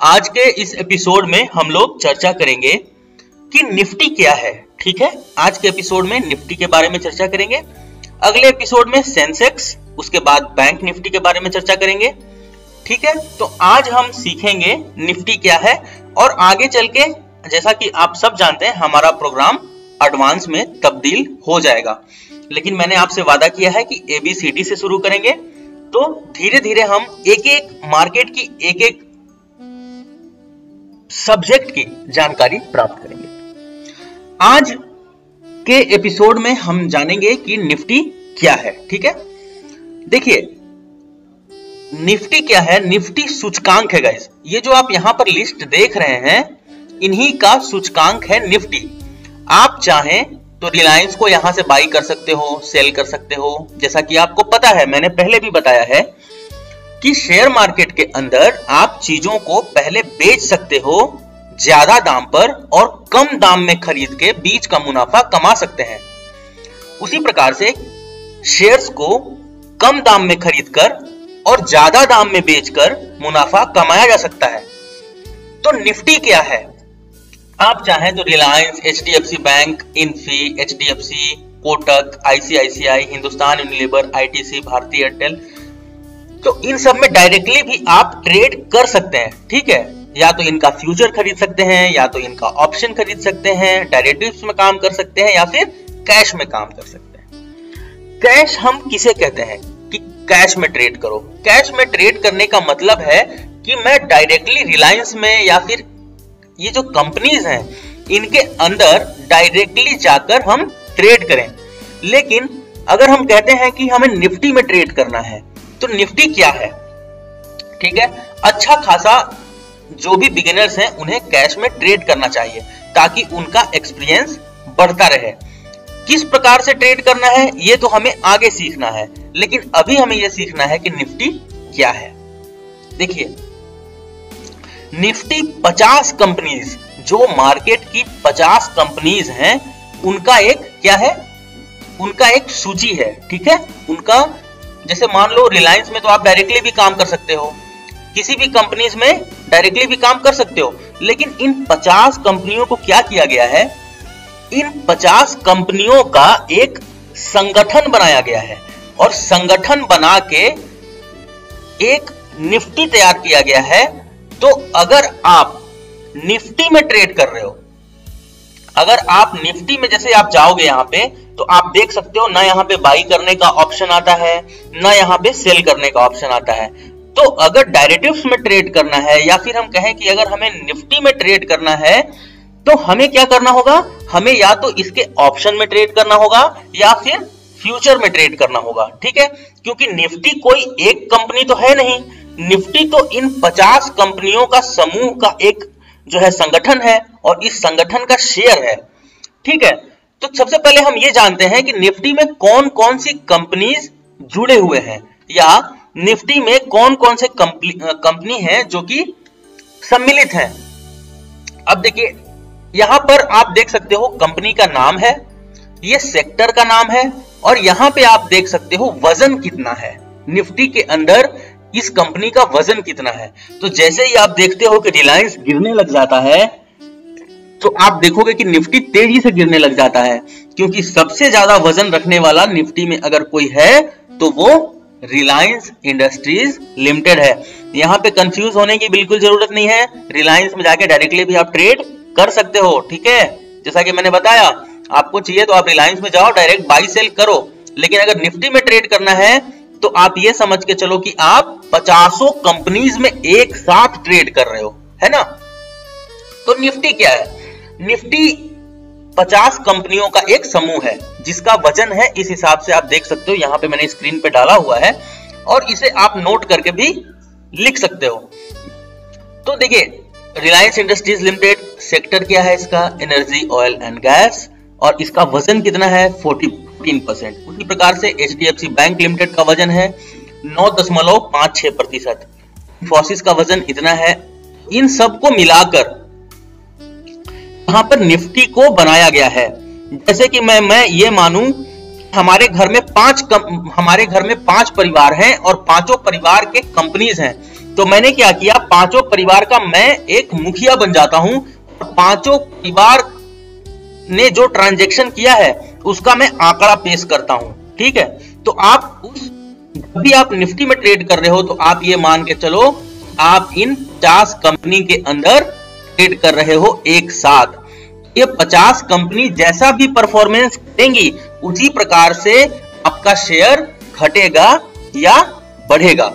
आज के इस एपिसोड में हम लोग चर्चा करेंगे कि निफ्टी क्या है। ठीक है, आज के एपिसोड में निफ्टी के बारे में चर्चा करेंगे। अगले एपिसोड में सेंसेक्स, उसके बाद बैंक निफ्टी के बारे में चर्चा करेंगे। ठीक है, तो आज हम सीखेंगे निफ्टी क्या है और आगे चल के जैसा कि आप सब जानते हैं हमारा प्रोग्राम एडवांस में तब्दील हो जाएगा, लेकिन मैंने आपसे वादा किया है कि ABCD से शुरू करेंगे, तो धीरे धीरे हम एक एक मार्केट की एक एक सब्जेक्ट की जानकारी प्राप्त करेंगे। आज के एपिसोड में हम जानेंगे कि निफ्टी क्या है। ठीक है, देखिए निफ्टी क्या है। निफ्टी सूचकांक है गाइस। ये जो आप यहां पर लिस्ट देख रहे हैं इन्हीं का सूचकांक है निफ्टी। आप चाहें तो रिलायंस को यहां से बाई कर सकते हो, सेल कर सकते हो। जैसा कि आपको पता है, मैंने पहले भी बताया है कि शेयर मार्केट के अंदर आप चीजों को पहले बेच सकते हो ज्यादा दाम पर और कम दाम में खरीद के बीच का मुनाफा कमा सकते हैं। उसी प्रकार से शेयर्स को कम दाम में खरीदकर और ज्यादा दाम में बेचकर मुनाफा कमाया जा सकता है। तो निफ्टी क्या है? आप चाहें तो Reliance, HDFC bank, Infy, HDFC, Kotak, ICICI, Hindustan Unilever, ITC, Bharti Airtel, तो इन सब में डायरेक्टली भी आप ट्रेड कर सकते हैं। ठीक है, या तो इनका फ्यूचर खरीद सकते हैं, या तो इनका ऑप्शन खरीद सकते हैं, डेरिवेटिव्स में काम कर सकते हैं, या फिर कैश में काम कर सकते हैं। कैश हम किसे कहते हैं कि कैश में ट्रेड करो? कैश में ट्रेड करने का मतलब है कि मैं डायरेक्टली रिलायंस में या फिर ये जो कंपनीज हैं इनके अंदर डायरेक्टली जाकर हम ट्रेड करें। लेकिन अगर हम कहते हैं कि हमें निफ्टी में ट्रेड करना है, तो निफ्टी क्या है? ठीक है, अच्छा खासा जो भी बिगिनर्स हैं उन्हें कैश में ट्रेड करना चाहिए ताकि उनका एक्सपीरियंस बढ़ता रहे। किस प्रकार से ट्रेड करना है ये तो हमें आगे सीखना है, लेकिन अभी हमें यह सीखना है कि निफ्टी क्या है। देखिए निफ्टी 50 कंपनीज, जो मार्केट की 50 कंपनीज हैं उनका एक क्या है, उनका एक सूची है। ठीक है, उनका जैसे मान लो रिलायंस में तो आप डायरेक्टली भी काम कर सकते हो, किसी भी कंपनीज में डायरेक्टली भी काम कर सकते हो, लेकिन इन 50 कंपनियों को क्या किया गया है, इन 50 कंपनियों का एक संगठन बनाया गया है और संगठन बना के एक निफ्टी तैयार किया गया है। तो अगर आप निफ्टी में ट्रेड कर रहे हो, अगर आप निफ्टी में जैसे आप जाओगे यहां पे, तो आप देख सकते हो ना यहाँ पे बाई करने का ऑप्शन आता है, ना यहाँ पे सेल करने का ऑप्शन आता है। तो अगर डेरिवेटिव्स में ट्रेड करना है या फिर हम कहें कि अगर हमें निफ्टी में ट्रेड करना है, तो हमें क्या करना होगा? हमें या तो इसके ऑप्शन में ट्रेड करना होगा या फिर फ्यूचर में ट्रेड करना होगा। ठीक है, क्योंकि निफ्टी कोई एक कंपनी तो है नहीं, निफ्टी तो इन 50 कंपनियों का समूह का एक जो है संगठन है और इस संगठन का शेयर है। ठीक है, तो सबसे पहले हम ये जानते हैं कि निफ्टी में कौन कौन सी कंपनीज जुड़े हुए हैं या निफ्टी में कौन कौन से कंपनी हैं जो कि सम्मिलित हैं। अब देखिए यहां पर आप देख सकते हो कंपनी का नाम है, ये सेक्टर का नाम है और यहां पे आप देख सकते हो वजन कितना है, निफ्टी के अंदर इस कंपनी का वजन कितना है। तो जैसे ही आप देखते हो कि रिलायंस गिरने लग जाता है, तो आप देखोगे कि निफ्टी तेजी से गिरने लग जाता है, क्योंकि सबसे ज्यादा वजन रखने वाला निफ्टी में अगर कोई है तो वो रिलायंस इंडस्ट्रीज लिमिटेड है। यहां पे कंफ्यूज होने की बिल्कुल जरूरत नहीं है, रिलायंस में जाके डायरेक्टली भी आप ट्रेड कर सकते हो। ठीक है, जैसा कि मैंने बताया, आपको चाहिए तो आप रिलायंस में जाओ, डायरेक्ट बाई सेल करो, लेकिन अगर निफ्टी में ट्रेड करना है तो आप ये समझ के चलो कि आप 50 कंपनीज में एक साथ ट्रेड कर रहे हो, है ना। तो निफ्टी क्या है? निफ्टी 50 कंपनियों का एक समूह है जिसका वजन है, इस हिसाब से आप देख सकते हो, यहां पे मैंने स्क्रीन पे डाला हुआ है और इसे आप नोट करके भी लिख सकते हो। तो देखिए रिलायंस इंडस्ट्रीज लिमिटेड, सेक्टर क्या है इसका? एनर्जी, ऑयल एंड गैस, और इसका वजन कितना है? 14%। उसी प्रकार से HDFC बैंक लिमिटेड का वजन है 9.56%। इंफोसिस का वजन इतना है। इन सबको मिलाकर यहां पर निफ्टी को बनाया गया है। जैसे कि मैं ये मानूं हमारे घर में 5 परिवार हैं और पांचों परिवार के कंपनीज हैं, तो मैंने क्या किया, पांचों परिवार का मैं एक मुखिया बन जाता हूं, पांचों परिवार ने जो ट्रांजैक्शन किया है उसका मैं आंकड़ा पेश करता हूं। ठीक है, तो आप जब भी आप निफ्टी में ट्रेड कर रहे हो तो आप ये मान के चलो आप इन 50 कंपनी के अंदर ट्रेड कर रहे हो एक साथ। ये 50 कंपनी जैसा भी परफॉर्मेंस देंगी उसी प्रकार से आपका शेयर घटेगा या बढ़ेगा।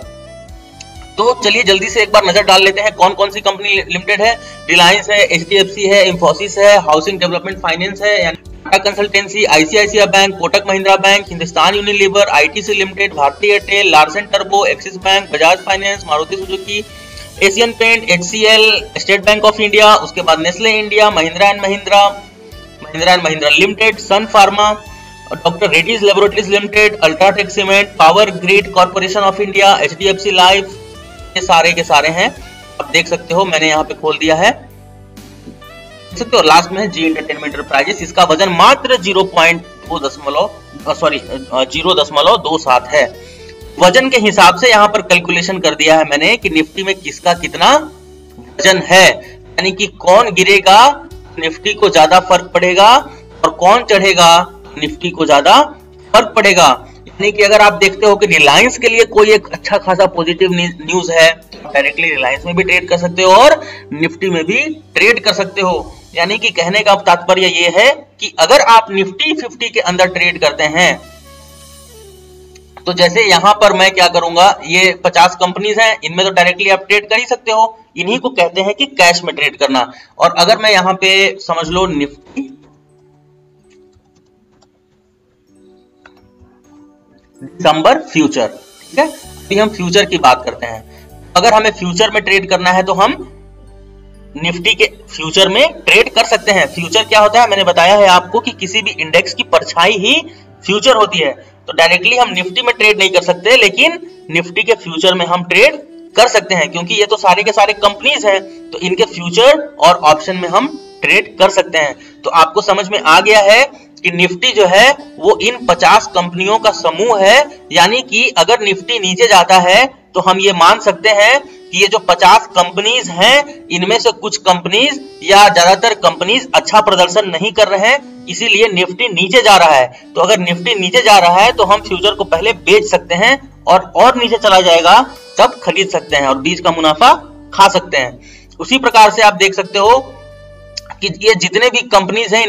तो चलिए जल्दी से एक बार नजर डाल लेते हैं कौन कौन सी कंपनी लिमिटेड है। रिलायंस है, एचडीएफसी है, इंफोसिस है, हाउसिंग डेवलपमेंट फाइनेंस है, Tata consultancy, ICICI bank, Kotak Mahindra bank, Hindustan Unilever, ITC limited, Bharti Airtel, Larsen टर्बो, Axis bank, Bajaj finance, Maruti Suzuki, Asian paint, HCL, state bank of India, उसके बाद Nestle India, Mahindra and Mahindra limited, Sun Pharma, doctor Reddy's laboratories limited, UltraTech cement, power grid corporation of India, HDFC life, ये सारे के सारे हैं। आप देख सकते हो मैंने यहाँ पे खोल दिया है, देख सकते हो। लास्ट में है जी एंटरटेनमेंट एंटरप्राइजेस, इसका वजन मात्र 0.27 है। वजन के हिसाब से यहाँ पर कैलकुलेशन कर दिया है मैंने कि निफ्टी में किसका कितना वजन है, यानी कि कौन गिरेगा निफ्टी को ज्यादा फर्क पड़ेगा और कौन चढ़ेगा निफ्टी को ज्यादा फर्क पड़ेगा। यानी कि अगर आप देखते हो कि रिलायंस के लिए कोई एक अच्छा खासा पॉजिटिव न्यूज है, डायरेक्टली रिलायंस में भी ट्रेड कर सकते हो और निफ्टी में भी ट्रेड कर सकते हो। यानी कि कहने का तात्पर्य ये है कि अगर आप निफ्टी 50 के अंदर ट्रेड करते हैं तो जैसे यहां पर मैं क्या करूंगा, ये 50 कंपनीज हैं, इनमें तो डायरेक्टली आप ट्रेड कर ही सकते हो, इन्हीं को कहते हैं कि कैश में ट्रेड करना। और अगर मैं यहां पे समझ लो निफ्टी दिसंबर फ्यूचर, ठीक है, अभी हम फ्यूचर की बात करते हैं। अगर हमें फ्यूचर में ट्रेड करना है तो हम निफ्टी के फ्यूचर में ट्रेड कर सकते हैं। फ्यूचर क्या होता है, मैंने बताया है आपको कि किसी भी इंडेक्स की परछाई ही फ्यूचर होती है। तो डायरेक्टली हम निफ्टी में ट्रेड नहीं कर सकते, लेकिन निफ्टी के फ्यूचर में हम ट्रेड कर सकते हैं, क्योंकि ये तो सारे के सारे कंपनीज हैं, तो इनके फ्यूचर और ऑप्शन में हम ट्रेड कर सकते हैं। तो आपको समझ में आ गया है कि निफ्टी जो है वो इन 50 कंपनियों का समूह है। यानी कि अगर निफ्टी नीचे जाता है तो हम ये मान सकते हैं कि ये जो 50 कंपनीज हैं इनमें से कुछ कंपनीज या ज्यादातर कंपनीज अच्छा प्रदर्शन नहीं कर रहे हैं, इसीलिए निफ्टी नीचे जा रहा है। तो अगर निफ्टी नीचे जा रहा है तो हम फ्यूचर को पहले बेच सकते हैं और नीचे चला जाएगा तब खरीद सकते हैं और बीच का मुनाफा खा सकते हैं। उसी प्रकार से आप देख सकते हो कि ये जितने भी कंपनीज हैं